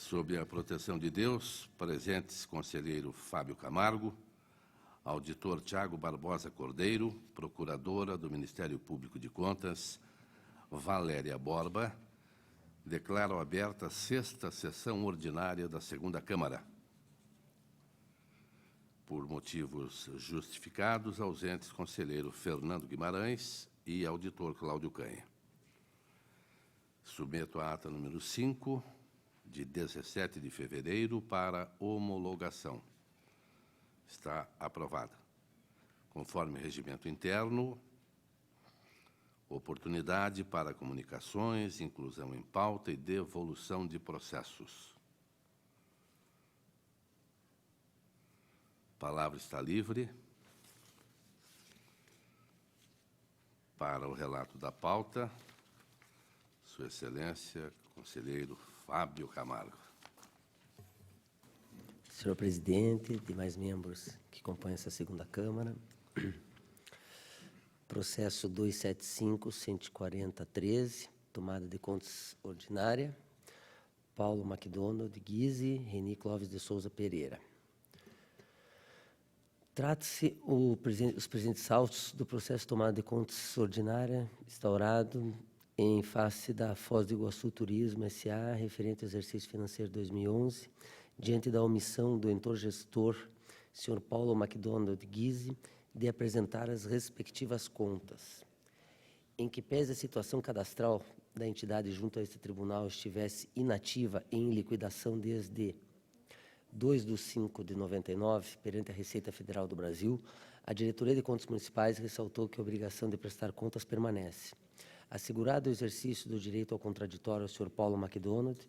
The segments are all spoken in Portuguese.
Sob a proteção de Deus, presentes conselheiro Fábio Camargo, auditor Tiago Barbosa Cordeiro, procuradora do Ministério Público de Contas, Valéria Borba, declaro aberta a 6ª sessão ordinária da 2ª Câmara. Por motivos justificados, ausentes conselheiro Fernando Guimarães e auditor Cláudio Canha. Submeto a ata número 5, de 17 de fevereiro, para homologação. Está aprovada. Conforme regimento interno, oportunidade para comunicações, inclusão em pauta e devolução de processos. A palavra está livre para o relato da pauta. Sua Excelência, conselheiro Fábio Camargo. Senhor presidente, demais membros que compõem essa 2ª Câmara, processo 275-140-13, tomada de contas ordinária, Paulo MacDonald Guise, Reni Clóvis de Souza Pereira. Trata-se os presentes autos do processo de tomada de contas ordinária instaurado em face da Foz do Iguaçu Turismo S.A., referente ao exercício financeiro 2011, diante da omissão do então gestor, Sr. Paulo MacDonald Guise, de apresentar as respectivas contas. Em que pese a situação cadastral da entidade junto a este tribunal estivesse inativa e em liquidação desde 2/5/99, perante a Receita Federal do Brasil, a Diretoria de Contas Municipais ressaltou que a obrigação de prestar contas permanece. Assegurado o exercício do direito ao contraditório ao Sr. Paulo MacDonald,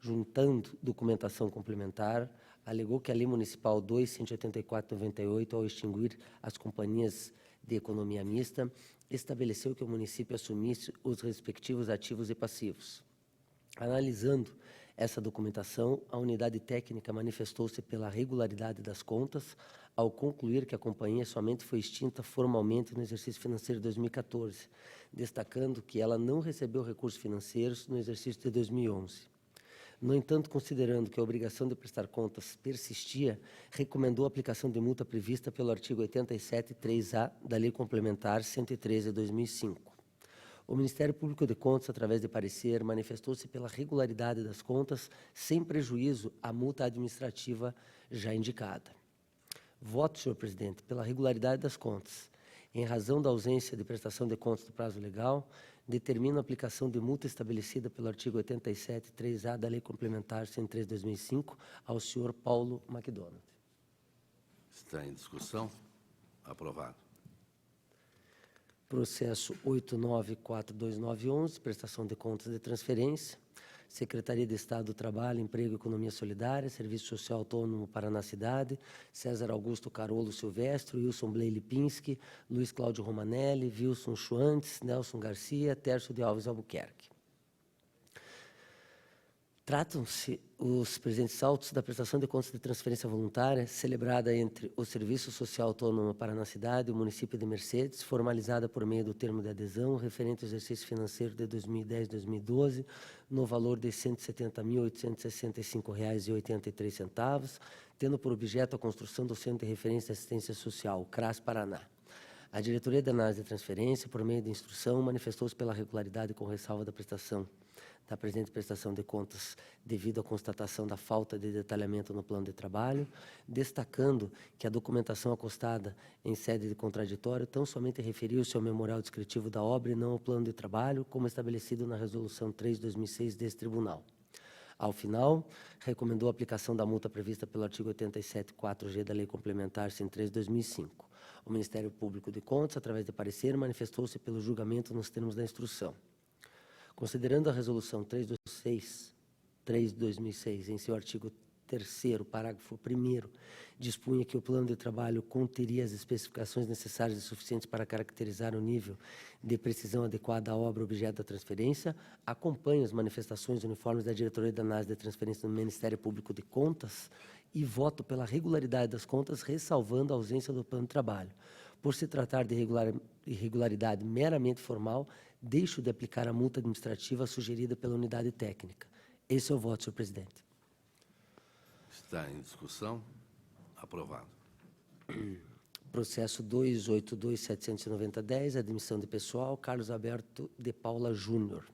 juntando documentação complementar, alegou que a Lei Municipal 2.184/98, ao extinguir as companhias de economia mista, estabeleceu que o município assumisse os respectivos ativos e passivos. Analisando essa documentação, a unidade técnica manifestou-se pela regularidade das contas, ao concluir que a companhia somente foi extinta formalmente no exercício financeiro de 2014, destacando que ela não recebeu recursos financeiros no exercício de 2011. No entanto, considerando que a obrigação de prestar contas persistia, recomendou a aplicação de multa prevista pelo artigo 87.3a da Lei Complementar 113 de 2005. O Ministério Público de Contas, através de parecer, manifestou-se pela regularidade das contas, sem prejuízo à multa administrativa já indicada. Voto, senhor presidente, pela regularidade das contas. Em razão da ausência de prestação de contas do prazo legal, determino a aplicação de multa estabelecida pelo artigo 87.3a da Lei Complementar 103 de 2005 ao senhor Paulo MacDonald. Está em discussão. Aprovado. Processo 894291, prestação de contas de transferência. Secretaria de Estado do Trabalho, Emprego e Economia Solidária, Serviço Social Autônomo Paraná Cidade, César Augusto Carolo Silvestre, Wilson Bley Lipinski, Luiz Cláudio Romanelli, Wilson Schwantz, Nelson Garcia, Tércio de Alves Albuquerque. Tratam-se os presentes autos da prestação de contas de transferência voluntária celebrada entre o Serviço Social Autônomo Paraná Cidade e o município de Mercedes, formalizada por meio do termo de adesão referente ao exercício financeiro de 2010-2012, no valor de R$ 170.865,83, tendo por objeto a construção do Centro de Referência de Assistência Social, o CRAS Paraná. A Diretoria de Análise de Transferência, por meio de instrução, manifestou-se pela regularidade com ressalva da presente prestação de contas devido à constatação da falta de detalhamento no plano de trabalho, destacando que a documentação acostada em sede de contraditório tão somente referiu-se ao memorial descritivo da obra e não ao plano de trabalho, como estabelecido na Resolução 3 de 2006 deste Tribunal. Ao final, recomendou a aplicação da multa prevista pelo artigo 87.4g da Lei Complementar 103 de 2005. O Ministério Público de Contas, através de parecer, manifestou-se pelo julgamento nos termos da instrução. Considerando a Resolução 3 de 2006, em seu artigo 3º, parágrafo 1º, dispunha que o plano de trabalho conteria as especificações necessárias e suficientes para caracterizar o nível de precisão adequada à obra objeto da transferência, acompanho as manifestações uniformes da Diretoria de Análise de Transferência do Ministério Público de Contas e voto pela regularidade das contas, ressalvando a ausência do plano de trabalho. Por se tratar de irregularidade meramente formal, deixo de aplicar a multa administrativa sugerida pela unidade técnica. Esse é o voto, senhor presidente. Está em discussão. Aprovado. Processo 282.790.10, admissão de pessoal, Carlos Alberto de Paula Júnior.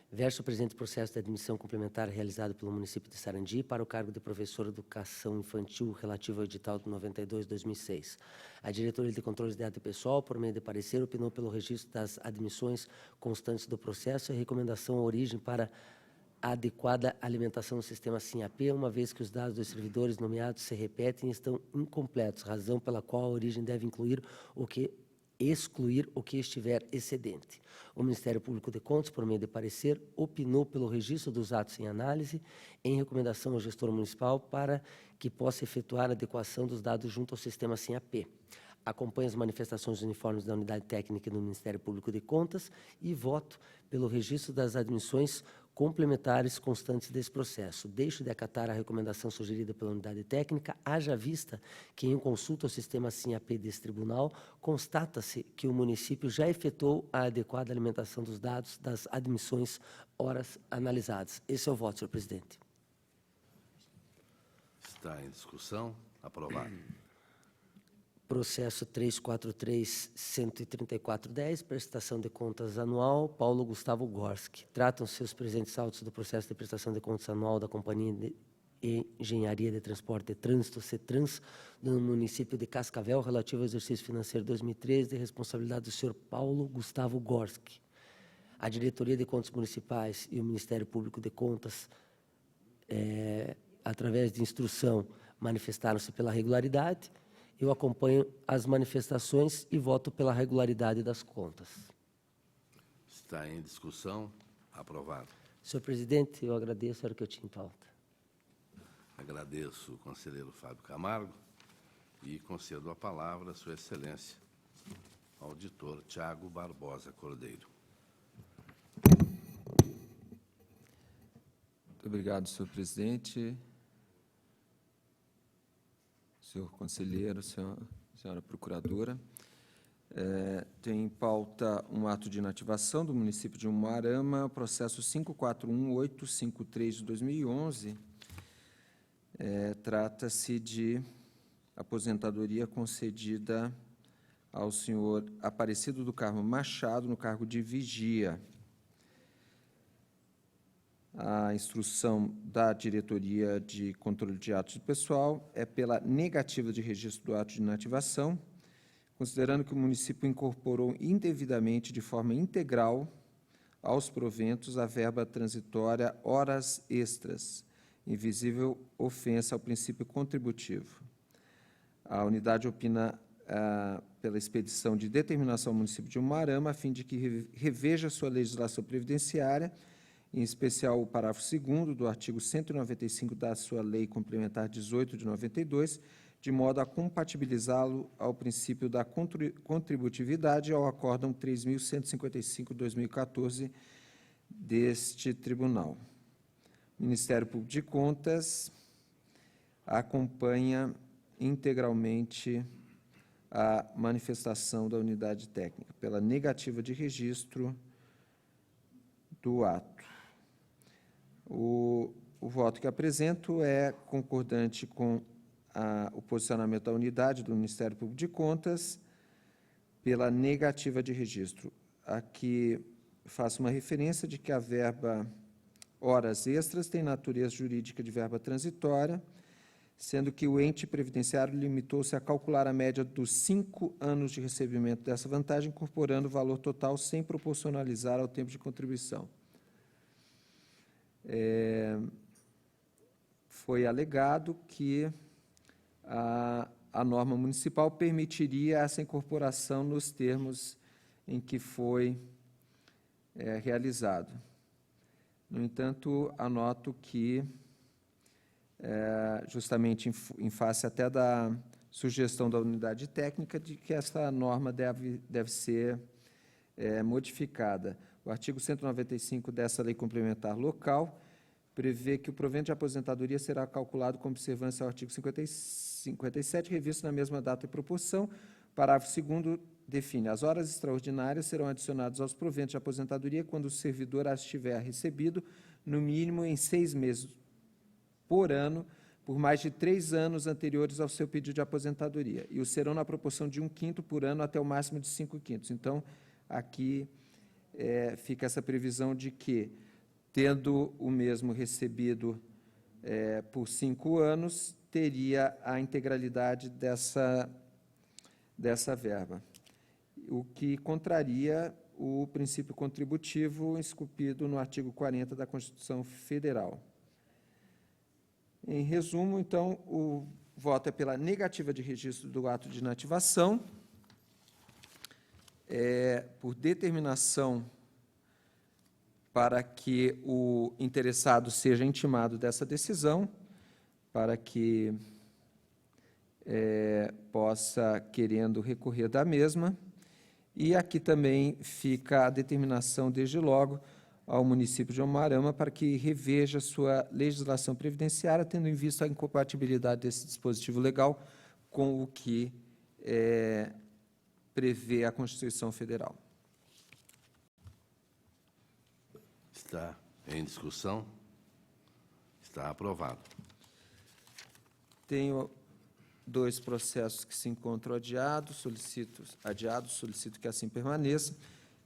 Verso o presente processo de admissão complementar realizado pelo município de Sarandi para o cargo de professor de educação infantil relativo ao edital do 92/2006. A diretoria de controle de dado pessoal, por meio de parecer, opinou pelo registro das admissões constantes do processo e recomendação à origem para a adequada alimentação do sistema SIM-AP, uma vez que os dados dos servidores nomeados se repetem e estão incompletos, razão pela qual a origem deve excluir o que estiver excedente. O Ministério Público de Contas, por meio de parecer, opinou pelo registro dos atos em análise, em recomendação ao gestor municipal para que possa efetuar a adequação dos dados junto ao sistema SIM-AP. Acompanho as manifestações uniformes da Unidade Técnica do Ministério Público de Contas e voto pelo registro das admissões complementares constantes desse processo. Deixo de acatar a recomendação sugerida pela Unidade Técnica, haja vista que, em consulta ao sistema SIM-AP desse tribunal, constata-se que o município já efetuou a adequada alimentação dos dados das admissões horas analisadas. Esse é o voto, senhor presidente. Está em discussão. Aprovado. Processo 343.134.10, prestação de contas anual, Paulo Gustavo Gorski. Tratam-se os presentes autos do processo de prestação de contas anual da Companhia de Engenharia de Transporte e Trânsito, CETRANS, do município de Cascavel, relativo ao exercício financeiro 2013, de responsabilidade do senhor Paulo Gustavo Gorski. A Diretoria de Contas Municipais e o Ministério Público de Contas, através de instrução, manifestaram-se pela regularidade. Eu acompanho as manifestações e voto pela regularidade das contas. Está em discussão. Aprovado. Senhor presidente, eu agradeço, era o que eu tinha em pauta. Agradeço o conselheiro Fábio Camargo e concedo a palavra à sua excelência, auditor Tiago Barbosa Cordeiro. Muito obrigado, senhor presidente. Senhor conselheiro, senhora procuradora, tem em pauta um ato de inativação do município de Umuarama, processo 541853 de 2011. Trata-se de aposentadoria concedida ao senhor Aparecido do Carmo Machado, no cargo de vigia. A instrução da Diretoria de Controle de Atos do Pessoal é pela negativa de registro do ato de inativação, considerando que o município incorporou indevidamente, de forma integral, aos proventos a verba transitória horas extras, invisível ofensa ao princípio contributivo. A unidade opina pela expedição de determinação ao município de Umuarama, a fim de que reveja sua legislação previdenciária, em especial o parágrafo 2º do artigo 195 da sua Lei Complementar 18 de 92, de modo a compatibilizá-lo ao princípio da contributividade e ao Acórdão 3.155/2014 deste Tribunal. O Ministério Público de Contas acompanha integralmente a manifestação da unidade técnica pela negativa de registro do ato. O voto que apresento é concordante com o posicionamento da unidade do Ministério Público de Contas pela negativa de registro. Aqui faço uma referência de que a verba horas extras tem natureza jurídica de verba transitória, sendo que o ente previdenciário limitou-se a calcular a média dos 5 anos de recebimento dessa vantagem, incorporando o valor total sem proporcionalizar ao tempo de contribuição. Foi alegado que a norma municipal permitiria essa incorporação nos termos em que foi realizado. No entanto, anoto que, justamente em face até da sugestão da unidade técnica, de que essa norma deve ser modificada. O artigo 195 dessa lei complementar local prevê que o provento de aposentadoria será calculado com observância ao artigo 57, revisto na mesma data e proporção. Parágrafo 2º define: as horas extraordinárias serão adicionadas aos proventos de aposentadoria quando o servidor as tiver recebido, no mínimo em 6 meses por ano, por mais de 3 anos anteriores ao seu pedido de aposentadoria, e o serão na proporção de 1/5 por ano até o máximo de 5/5. Então, aqui fica essa previsão de que, tendo o mesmo recebido por 5 anos, teria a integralidade dessa verba, o que contraria o princípio contributivo esculpido no artigo 40 da Constituição Federal. Em resumo, então, o voto é pela negativa de registro do ato de inativação, por determinação para que o interessado seja intimado dessa decisão, para que possa, querendo, recorrer da mesma. E aqui também fica a determinação, desde logo, ao município de Umuarama para que reveja sua legislação previdenciária, tendo em vista a incompatibilidade desse dispositivo legal com o que prevê a Constituição Federal. Está em discussão. Está aprovado. Tenho 2 processos que se encontram adiados, solicito que assim permaneça,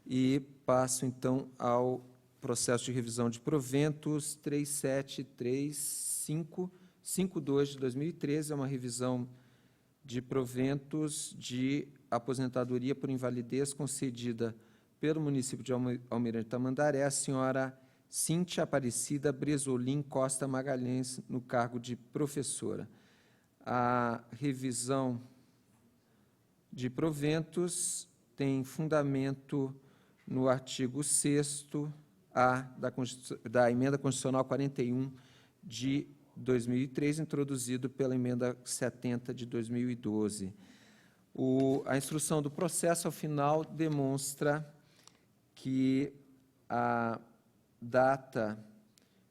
e passo, então, ao processo de revisão de proventos 373552 de 2013, é uma revisão de proventos de aposentadoria por invalidez concedida pelo município de Almirante Tamandaré, a senhora Cíntia Aparecida Bresolim Costa Magalhães, no cargo de professora. A revisão de proventos tem fundamento no artigo 6º-A da Emenda Constitucional 41 de 2003, introduzido pela Emenda 70 de 2012. A instrução do processo, ao final, demonstra que a data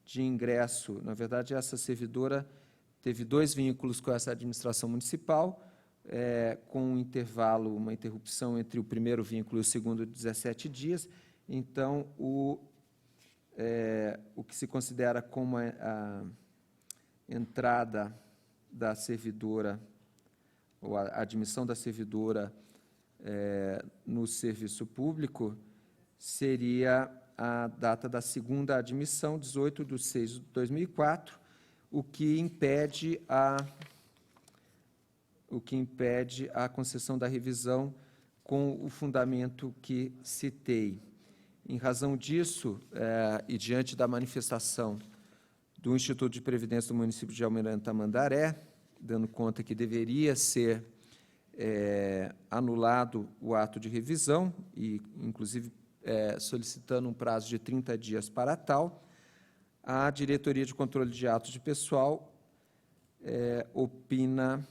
de ingresso, na verdade, essa servidora teve 2 vínculos com essa administração municipal, com um intervalo, uma interrupção entre o primeiro vínculo e o segundo de 17 dias. Então, o que se considera como a entrada da servidora, ou a admissão da servidora no serviço público, seria a data da segunda admissão, 18/6/2004, o que impede a concessão da revisão com o fundamento que citei. Em razão disso, e diante da manifestação do Instituto de Previdência do município de Almirante Tamandaré, dando conta que deveria ser anulado o ato de revisão, e, inclusive, solicitando um prazo de 30 dias para tal, a Diretoria de Controle de Atos de Pessoal opina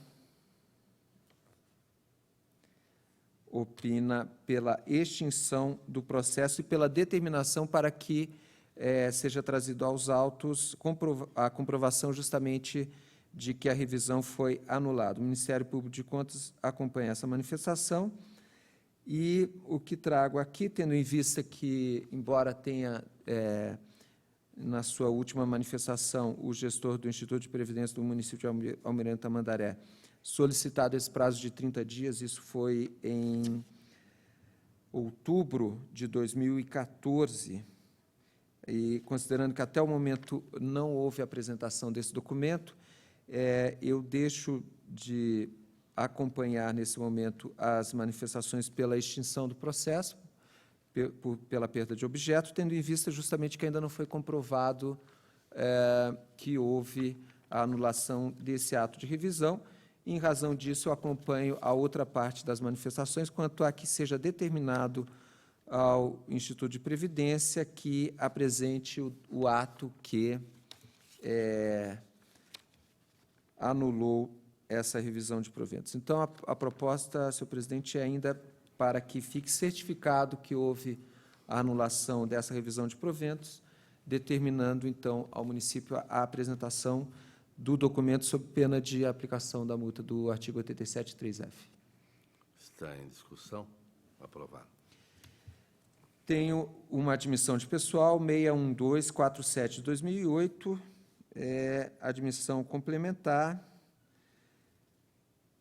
pela extinção do processo e pela determinação para que seja trazido aos autos a comprovação justamente de que a revisão foi anulada. O Ministério Público de Contas acompanha essa manifestação e o que trago aqui, tendo em vista que, embora tenha, na sua última manifestação, o gestor do Instituto de Previdência do município de Almirante Tamandaré solicitado esse prazo de 30 dias, isso foi em outubro de 2014, e considerando que até o momento não houve apresentação desse documento, eu deixo de acompanhar, nesse momento, as manifestações pela extinção do processo, pela perda de objeto, tendo em vista justamente que ainda não foi comprovado que houve a anulação desse ato de revisão. Em razão disso, eu acompanho a outra parte das manifestações, quanto a que seja determinado ao Instituto de Previdência que apresente o ato que anulou essa revisão de proventos. Então, a proposta, senhor presidente, é ainda para que fique certificado que houve a anulação dessa revisão de proventos, determinando, então, ao município a apresentação do documento sob pena de aplicação da multa do artigo 87.3F. Está em discussão. Aprovado. Tenho uma admissão de pessoal, 61247 de 2008, admissão complementar,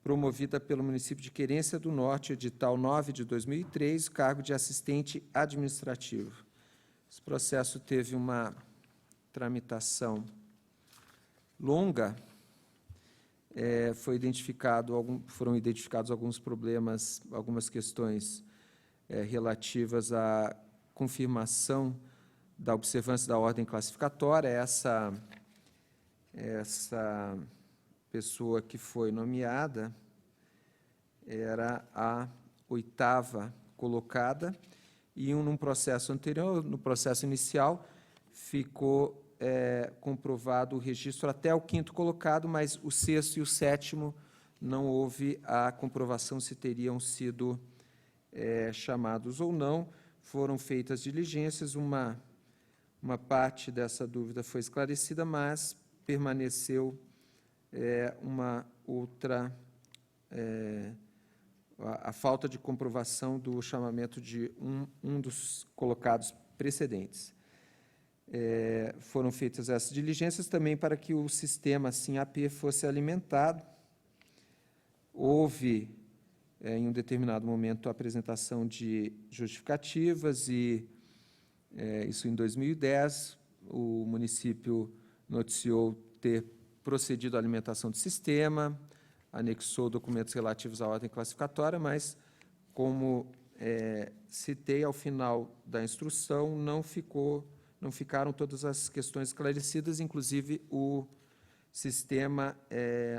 promovida pelo município de Querência do Norte, edital 9 de 2003, cargo de assistente administrativo. Esse processo teve uma tramitação longa, foram identificados alguns problemas, algumas questões relativas à confirmação da observância da ordem classificatória. Essa pessoa que foi nomeada era a 8ª colocada, e num processo anterior, no processo inicial, ficou comprovado o registro até o 5º colocado, mas o 6º e o 7º não houve a comprovação se teriam sido chamados ou não. Foram feitas diligências, uma parte dessa dúvida foi esclarecida, mas permaneceu uma outra, a falta de comprovação do chamamento de um dos colocados precedentes. Foram feitas essas diligências também para que o sistema SIM-AP fosse alimentado. Houve, em um determinado momento, a apresentação de justificativas e, isso em 2010, o município noticiou ter procedido à alimentação do sistema, anexou documentos relativos à ordem classificatória, mas, como citei, ao final da instrução, não ficaram todas as questões esclarecidas, inclusive o sistema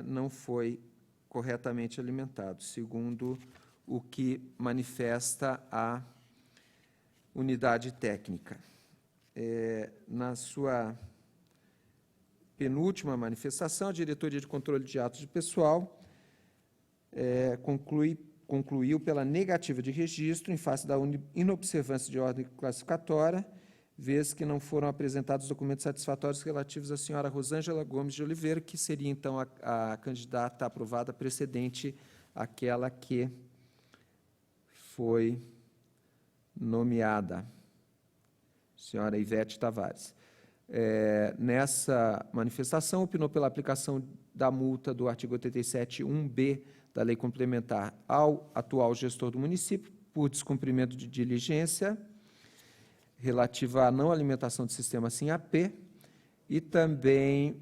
não foi corretamente alimentado, segundo o que manifesta a unidade técnica. Na sua penúltima manifestação, a Diretoria de Controle de Atos de Pessoal concluiu pela negativa de registro em face da inobservância de ordem classificatória, vez que não foram apresentados documentos satisfatórios relativos à senhora Rosângela Gomes de Oliveira, que seria, então, a candidata aprovada precedente àquela que foi nomeada, senhora Ivete Tavares. Nessa manifestação, opinou pela aplicação da multa do artigo 87.1b da Lei Complementar ao atual gestor do município por descumprimento de diligência relativa à não alimentação do sistema SIM-AP, e também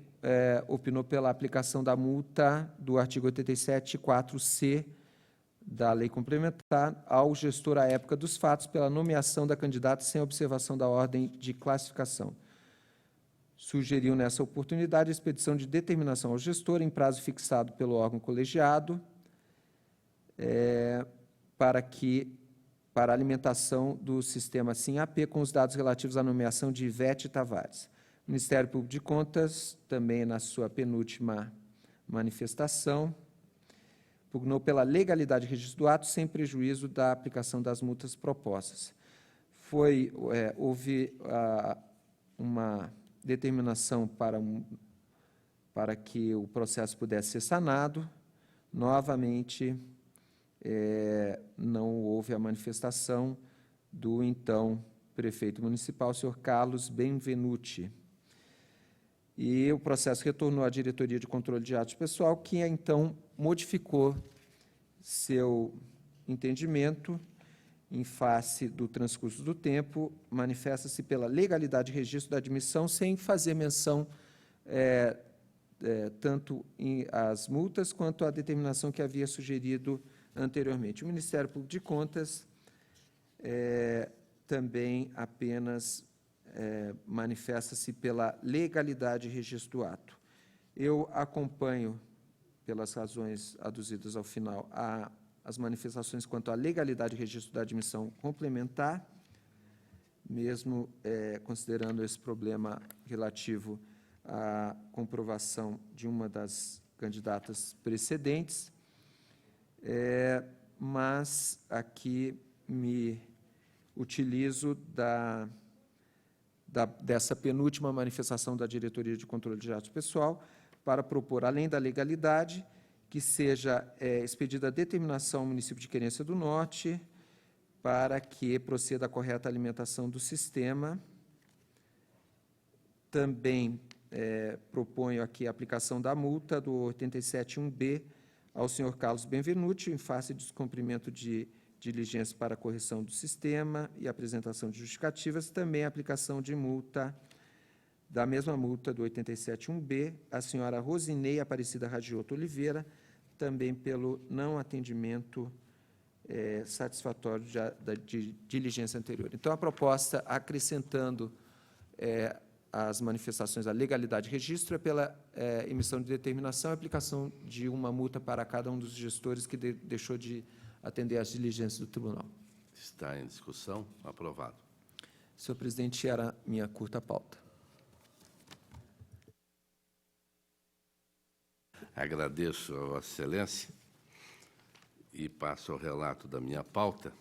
opinou pela aplicação da multa do artigo 87.4c da Lei Complementar ao gestor à época dos fatos pela nomeação da candidata sem observação da ordem de classificação. Sugeriu, nessa oportunidade, a expedição de determinação ao gestor em prazo fixado pelo órgão colegiado para a alimentação do sistema SIM-AP com os dados relativos à nomeação de Ivete Tavares. O Ministério Público de Contas, também na sua penúltima manifestação, pugnou pela legalidade de registro do ato sem prejuízo da aplicação das multas propostas. Houve uma determinação para que o processo pudesse ser sanado. Novamente, não houve a manifestação do então prefeito municipal, senhor Carlos Benvenuti. E o processo retornou à Diretoria de Controle de Atos Pessoal, que então modificou seu entendimento em face do transcurso do tempo, manifesta-se pela legalidade de registro da admissão, sem fazer menção tanto às multas quanto à determinação que havia sugerido anteriormente. O Ministério Público de Contas também apenas manifesta-se pela legalidade de registro do ato. Eu acompanho, pelas razões aduzidas ao final, as manifestações quanto à legalidade de registro da admissão complementar, mesmo considerando esse problema relativo à comprovação de uma das candidatas precedentes, mas aqui me utilizo dessa penúltima manifestação da Diretoria de Controle de Atos Pessoal para propor, além da legalidade, que seja expedida a determinação ao município de Querência do Norte para que proceda a correta alimentação do sistema. Também proponho aqui a aplicação da multa do 87.1b ao senhor Carlos Benvenuti, em face de descumprimento de diligência para a correção do sistema e apresentação de justificativas, também a aplicação de multa, da mesma multa do 87.1b, à senhora Rosinei Aparecida Ragioto Oliveira, também pelo não atendimento satisfatório de diligência anterior. Então, a proposta, acrescentando as manifestações da legalidade de registro, é pela emissão de determinação e aplicação de uma multa para cada um dos gestores que deixou de atender às diligências do tribunal. Está em discussão. Aprovado. Senhor presidente, era minha curta pauta. Agradeço a Vossa Excelência e passo ao relato da minha pauta.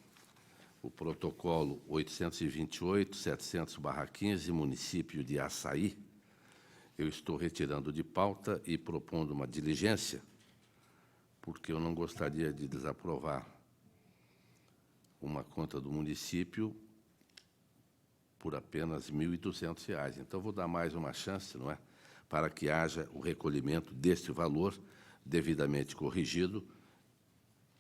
O protocolo 828-700/15, município de Açaí, eu estou retirando de pauta e propondo uma diligência, porque eu não gostaria de desaprovar uma conta do município por apenas R$ 1.200. Então, vou dar mais uma chance, não é? Para que haja o recolhimento deste valor devidamente corrigido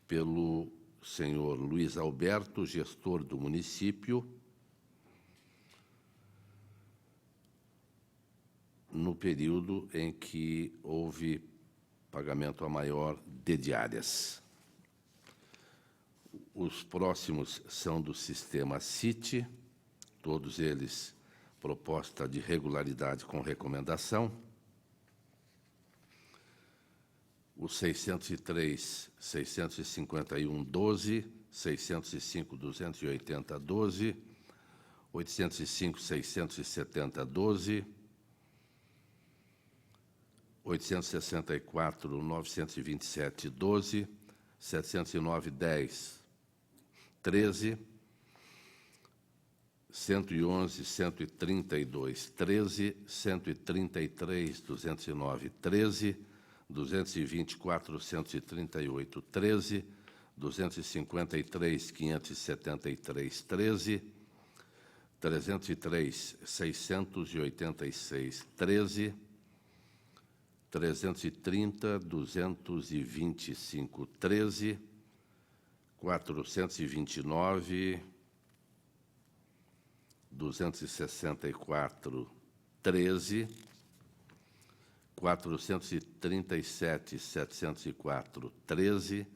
pelo senhor Luiz Alberto, gestor do município, no período em que houve pagamento a maior de diárias. Os próximos são do sistema CIT, todos eles proposta de regularidade com recomendação. O 603, 651, 12, 605, 280, 12, 805, 670, 12, 864, 927, 12, 709, 10, 13, 111, 132, 13, 133, 209, 13, 220, 438, 13, 253, 573, 13, 303, 686, 13, 330, 225, 13, 429, 264, 13, 437, 704, 13,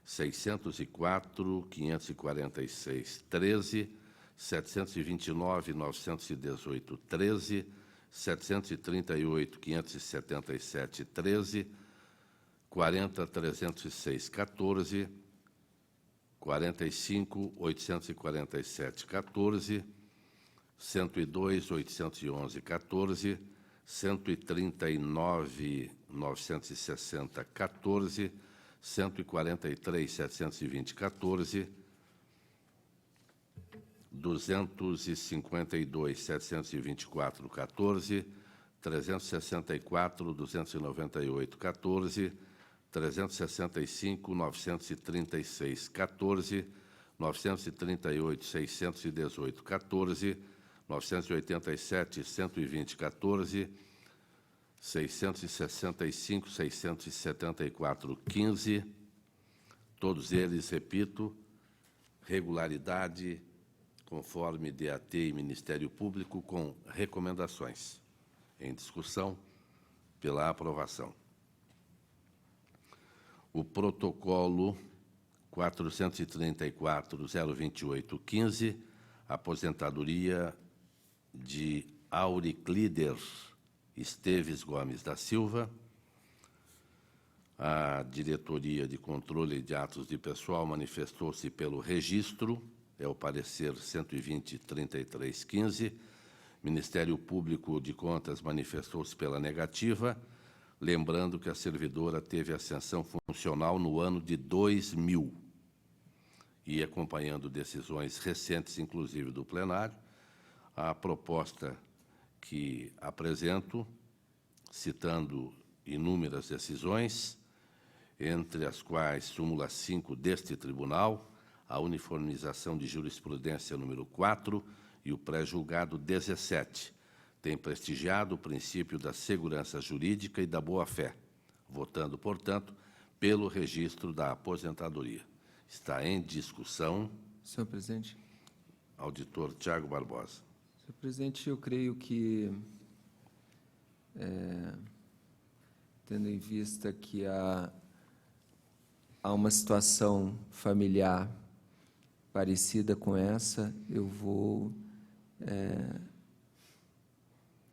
604, 546, 13, 729, 918, 13, 738, 577, 13, 40, 306, 14, 45, 847, 14, 102, 811, 14, 139, 960, 14, 143, 720, 14, 252, 724, 14, 364, 298, 14, 365, 936, 14, 938, 618, 14, 987, 120, 14, 665, 674, 15, todos eles, repito, regularidade, conforme DAT e Ministério Público, com recomendações. Em discussão, pela aprovação. O protocolo 434.028.15, aposentadoria de Auriclider Esteves Gomes da Silva. A Diretoria de Controle de Atos de Pessoal manifestou-se pelo registro, é o parecer 120.33.15. Ministério Público de Contas manifestou-se pela negativa, lembrando que a servidora teve ascensão funcional no ano de 2000 e acompanhando decisões recentes, inclusive do plenário, a proposta que apresento, citando inúmeras decisões, entre as quais súmula 5 deste tribunal, a uniformização de jurisprudência número 4 e o pré-julgado 17, tem prestigiado o princípio da segurança jurídica e da boa-fé, votando, portanto, pelo registro da aposentadoria. Está em discussão. Senhor presidente. Auditor Tiago Barbosa. Senhor presidente, eu creio que, tendo em vista que há uma situação familiar parecida com essa, eu vou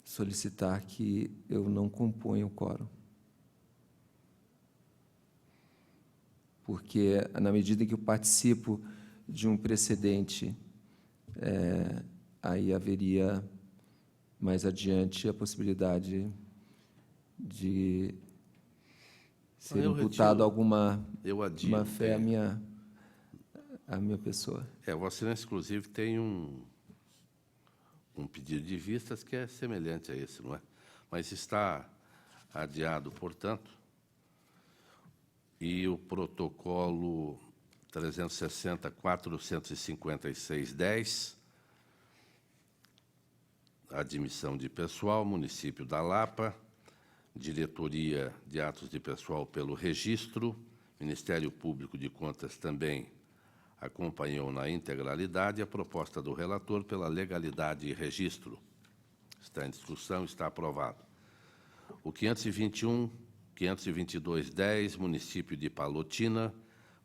solicitar que eu não componha o quórum. Porque, na medida em que eu participo de um precedente, aí haveria, mais adiante, a possibilidade de ser imputado alguma má fé à minha pessoa. Vossa Excelência, inclusive, tem um pedido de vistas que é semelhante a esse, não é? Mas está adiado, portanto, e o protocolo 360.456-10, admissão de pessoal, município da Lapa, diretoria de atos de pessoal pelo registro, Ministério Público de Contas também acompanhou na integralidade a proposta do relator pela legalidade e registro. Está em discussão, está aprovado. O 522-10, município de Palotina,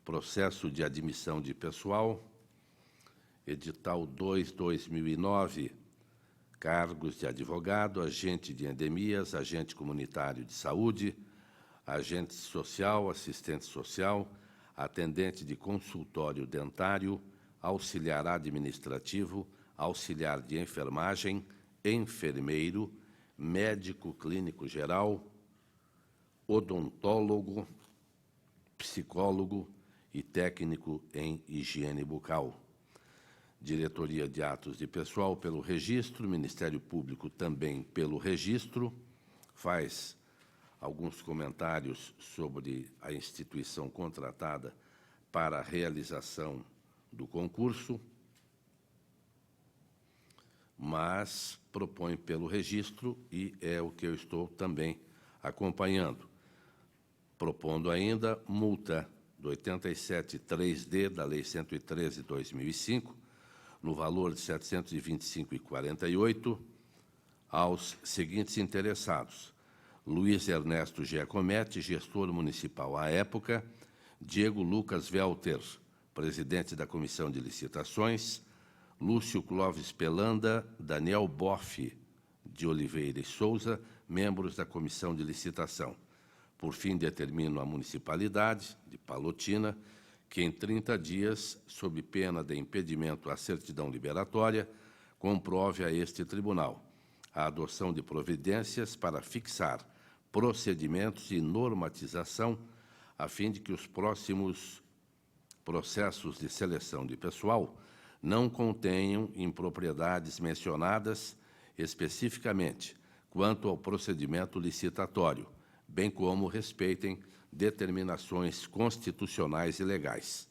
processo de admissão de pessoal, edital 2/2009, cargos de advogado, agente de endemias, agente comunitário de saúde, agente social, assistente social, atendente de consultório dentário, auxiliar administrativo, auxiliar de enfermagem, enfermeiro, médico clínico geral, odontólogo, psicólogo e técnico em higiene bucal. Diretoria de Atos de Pessoal pelo registro, Ministério Público também pelo registro, faz alguns comentários sobre a instituição contratada para a realização do concurso, mas propõe pelo registro e é o que eu estou também acompanhando. Propondo ainda multa do 87.3D da Lei 113/2005, no valor de R$ 725,48, aos seguintes interessados: Luiz Ernesto Giacometti, gestor municipal à época, Diego Lucas Welter, presidente da Comissão de Licitações, Lúcio Clóvis Pelanda, Daniel Boff de Oliveira e Souza, membros da Comissão de Licitação. Por fim, determino a municipalidade de Palotina que, em 30 dias, sob pena de impedimento à certidão liberatória, comprove a este tribunal a adoção de providências para fixar procedimentos e normatização, a fim de que os próximos processos de seleção de pessoal não contenham impropriedades mencionadas especificamente quanto ao procedimento licitatório, bem como respeitem determinações constitucionais e legais.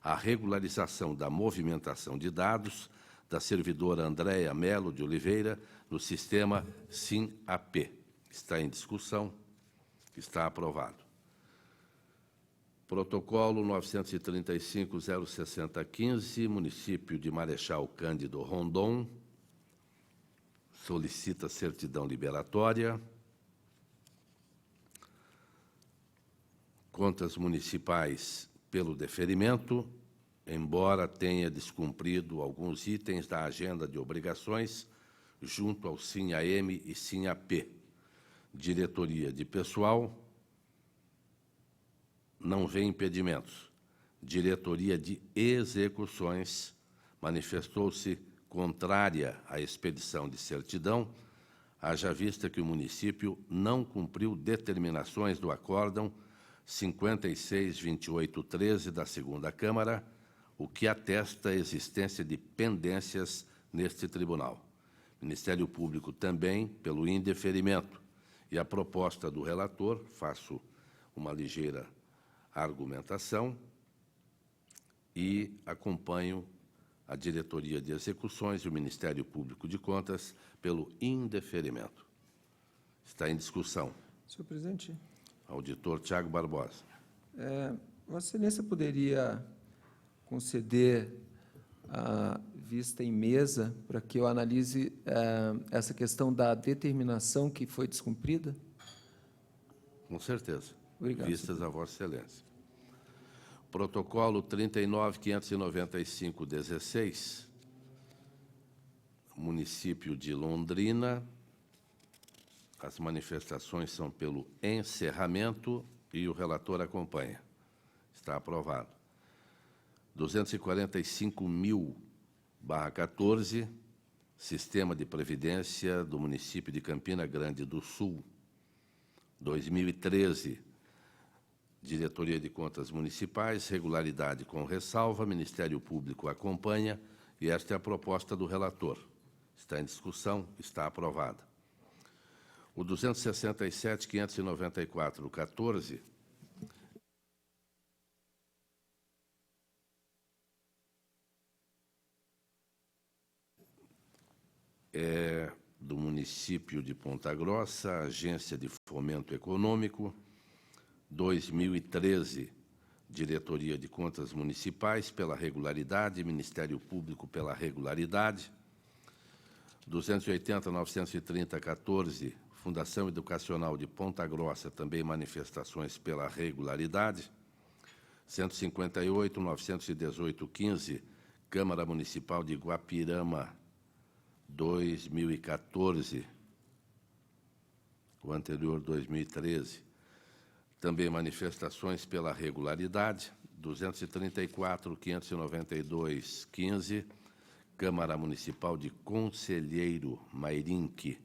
A regularização da movimentação de dados da servidora Andréia Melo de Oliveira no sistema SIM-AP. Está em discussão, está aprovado. Protocolo 935.06015, município de Marechal Cândido Rondon, solicita certidão liberatória. Contas municipais pelo deferimento, embora tenha descumprido alguns itens da agenda de obrigações junto ao SIM-AM e SIM-AP. Diretoria de pessoal, não vê impedimentos. Diretoria de execuções manifestou-se contrária à expedição de certidão, haja vista que o município não cumpriu determinações do acórdão 562813 da Segunda Câmara, o que atesta a existência de pendências neste tribunal. Ministério Público também pelo indeferimento e a proposta do relator, faço uma ligeira argumentação e acompanho a Diretoria de Execuções e o Ministério Público de Contas pelo indeferimento. Está em discussão. Senhor presidente, Auditor Tiago Barbosa. Vossa Excelência poderia conceder a vista em mesa para que eu analise essa questão da determinação que foi descumprida? Com certeza. Obrigado, Vistas a Vossa Excelência. Protocolo 39.595/16, município de Londrina. As manifestações são pelo encerramento e o relator acompanha. Está aprovado. 245.000/14, Sistema de Previdência do município de Campina Grande do Sul. 2013, Diretoria de Contas Municipais, regularidade com ressalva, Ministério Público acompanha, e esta é a proposta do relator. Está em discussão, está aprovada. O 267.594/14, é do município de Ponta Grossa, Agência de Fomento Econômico. 2013, Diretoria de Contas Municipais pela regularidade, Ministério Público pela regularidade. 280.930/14, Fundação Educacional de Ponta Grossa, também manifestações pela regularidade. 158.918/15, Câmara Municipal de Guapirama, 2014, o anterior 2013, também manifestações pela regularidade. 234.592/15, Câmara Municipal de Conselheiro Mairinque,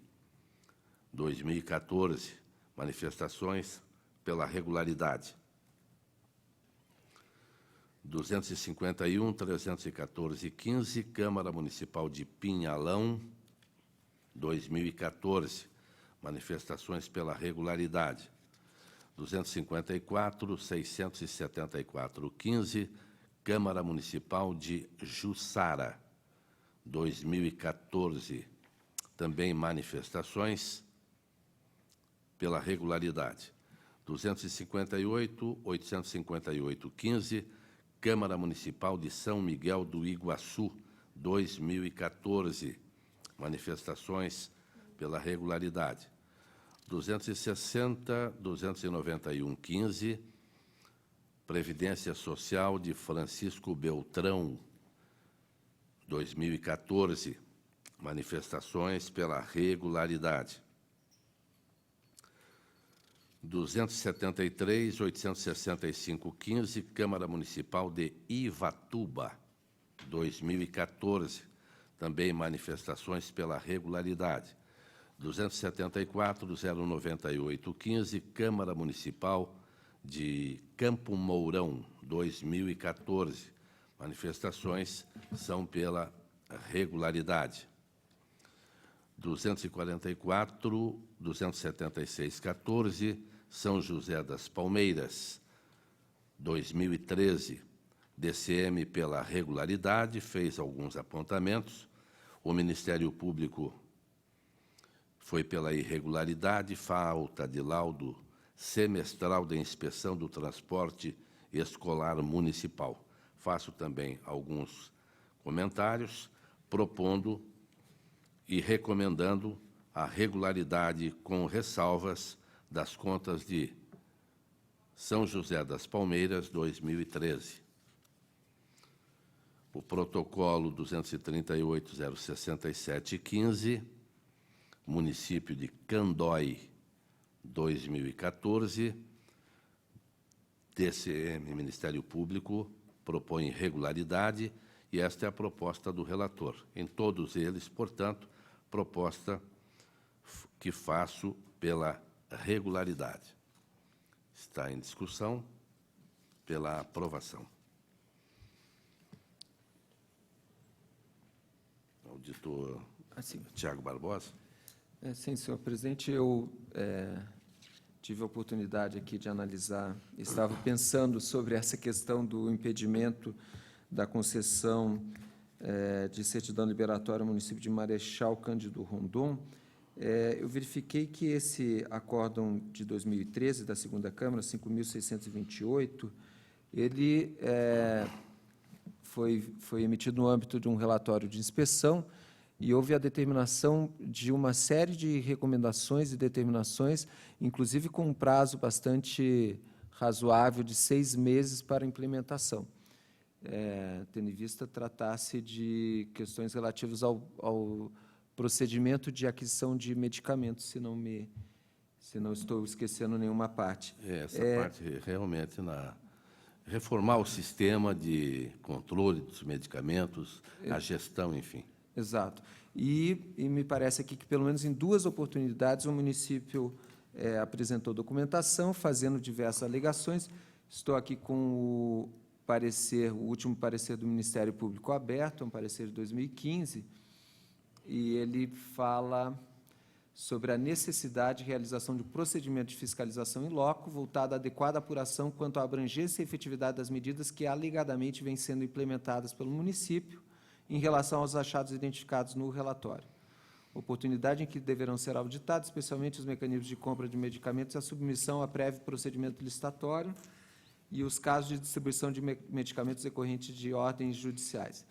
2014, manifestações pela regularidade. 251.314/15, Câmara Municipal de Pinhalão, 2014, manifestações pela regularidade. 254.674/15, Câmara Municipal de Jussara, 2014, também manifestações pela regularidade. 258.858/15, Câmara Municipal de São Miguel do Iguaçu, 2014, manifestações pela regularidade. 260.291/15, Previdência Social de Francisco Beltrão, 2014, manifestações pela regularidade. 273.865/15, Câmara Municipal de Ivatuba, 2014, também manifestações pela regularidade. 274.098/15, Câmara Municipal de Campo Mourão, 2014, manifestações são pela regularidade. 276/14, São José das Palmeiras, 2013, DCM pela regularidade, fez alguns apontamentos. O Ministério Público foi pela irregularidade, falta de laudo semestral de inspeção do transporte escolar municipal. Faço também alguns comentários, propondo e recomendando a regularidade com ressalvas das contas de São José das Palmeiras, 2013. O protocolo 238.067/15, município de Candói, 2014, DCM, Ministério Público, propõe regularidade, e esta é a proposta do relator. Em todos eles, portanto, proposta que faço pela regularidade. Está em discussão pela aprovação. Auditor Tiago Barbosa. Sim, senhor presidente, eu tive a oportunidade aqui de analisar, estava pensando sobre essa questão do impedimento da concessão de certidão liberatória ao município de Marechal Cândido Rondon, eu verifiquei que esse acórdão de 2013 da segunda Câmara, 5.628, ele foi emitido no âmbito de um relatório de inspeção e houve a determinação de uma série de recomendações e determinações, inclusive com um prazo bastante razoável de 6 meses para implementação, tendo em vista tratar-se de questões relativas ao procedimento de aquisição de medicamentos, se não estou esquecendo nenhuma parte. Essa parte realmente reformar o sistema de controle dos medicamentos, a gestão, enfim. Exato. E me parece aqui que, pelo menos em 2 oportunidades, o município apresentou documentação, fazendo diversas alegações. Estou aqui com o último parecer do Ministério Público aberto, um parecer de 2015, e ele fala sobre a necessidade de realização de procedimento de fiscalização in loco, voltado à adequada apuração quanto à abrangência e efetividade das medidas que alegadamente vêm sendo implementadas pelo município em relação aos achados identificados no relatório. Oportunidade em que deverão ser auditados, especialmente os mecanismos de compra de medicamentos e a submissão a prévio procedimento licitatório e os casos de distribuição de medicamentos decorrentes de ordens judiciais.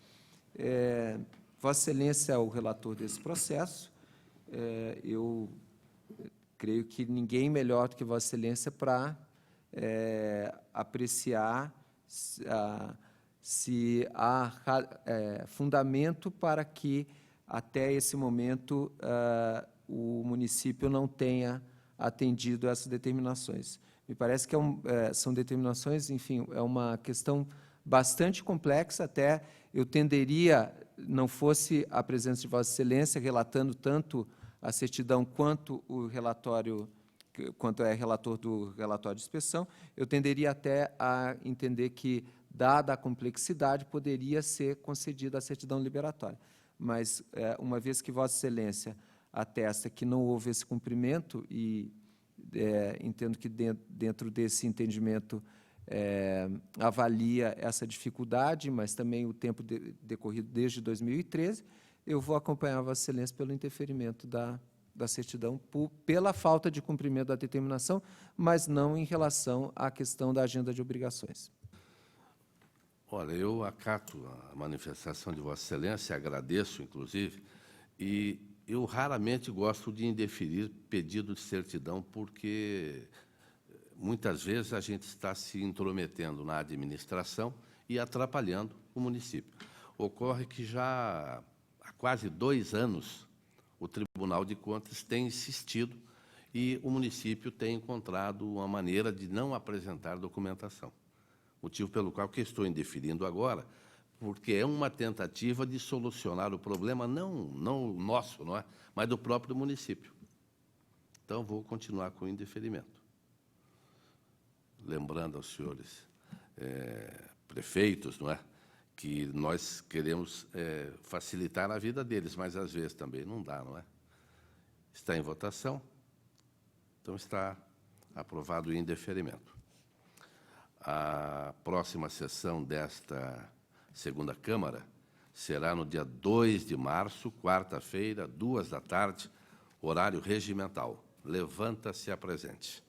Vossa Excelência é o relator desse processo. Eu creio que ninguém melhor do que Vossa Excelência para apreciar se há fundamento para que, até esse momento, o município não tenha atendido essas determinações. Me parece que são determinações, enfim, é uma questão bastante complexa, até eu tenderia, não fosse a presença de Vossa Excelência, relatando tanto a certidão quanto o relatório, quanto é relator do relatório de inspeção, eu tenderia até a entender que, dada a complexidade, poderia ser concedida a certidão liberatória. Mas, uma vez que Vossa Excelência atesta que não houve esse cumprimento, e entendo que dentro desse entendimento avalia essa dificuldade, mas também o tempo decorrido desde 2013, eu vou acompanhar Vossa Excelência pelo interferimento da certidão pela falta de cumprimento da determinação, mas não em relação à questão da agenda de obrigações. Olha, eu acato a manifestação de Vossa Excelência, agradeço, inclusive, e eu raramente gosto de indeferir pedido de certidão, porque muitas vezes a gente está se intrometendo na administração e atrapalhando o município. Ocorre que já há quase 2 anos o Tribunal de Contas tem insistido e o município tem encontrado uma maneira de não apresentar documentação. Motivo pelo qual que estou indeferindo agora, porque é uma tentativa de solucionar o problema, não nosso, não é? Mas do próprio município. Então, vou continuar com o indeferimento. Lembrando aos senhores prefeitos, não é, que nós queremos facilitar a vida deles, mas às vezes também não dá, não é? Está em votação, então está aprovado o indeferimento. A próxima sessão desta segunda Câmara será no dia 2 de março, quarta-feira, 14h, horário regimental. Levanta-se a presente.